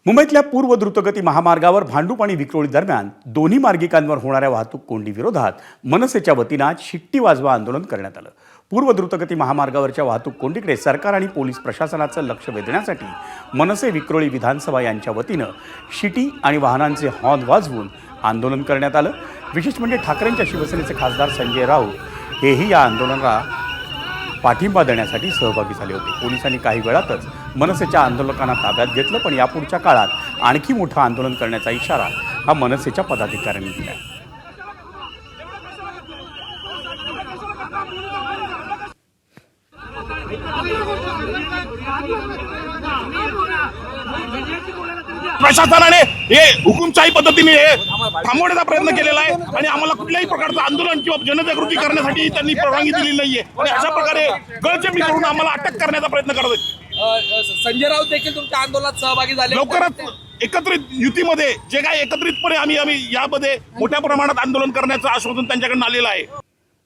मुंबईतल्या पूर्व द्रुतगती महामार्गावर भांडूप आणि विक्रोळी दरम्यान दोन्ही मार्गिकांवर होणाऱ्या वाहतूक कोंडी विरोधात मनसेच्या वतीनं आज शिट्टी वाजवा आंदोलन करण्यात आलं। पूर्व द्रुतगती महामार्गावरच्या वाहतूक कोंडीकडे सरकार आणि पोलीस प्रशासनाचं लक्ष वेधण्यासाठी मनसे विक्रोळी विधानसभा यांच्या वतीनं शिटी आणि वाहनांचे हॉर्न वाजवून आंदोलन करण्यात आलं। विशेष म्हणजे ठाकरेंच्या शिवसेनेचे खासदार संजय राऊत हेही या आंदोलनाला पाठिंबा देण्यासाठी सहभागी झाले होते। पोलिसांनी काही वेळातच मनसेच्या आंदोलकांना ताब्यात घेतलं, पण यापुढच्या काळात आणखी मोठं आंदोलन करण्याचा इशारा हा मनसेच्या पदाधिकाऱ्यांनी दिला। प्रशासनाने हे हुकुमशाही पद्धतीने थांबवण्याचा प्रयत्न केलेला आहे आणि आम्हाला कुठल्याही प्रकारचं आंदोलन किंवा जनजागृती करण्यासाठी त्यांनी परवानगी दिलेली नाहीये आणि अशा प्रकारे गळचेपी करून आम्हाला अटक करण्याचा प्रयत्न करत आहेत। संजय राऊत देखील तुमच्या आंदोलनात सहभागी झाले। लवकरच एकत्रित युतीमध्ये जे काही एकत्रितपणे आम्ही यामध्ये मोठ्या प्रमाणात आंदोलन करण्याचं आश्वासन त्यांच्याकडून आलेलं आहे।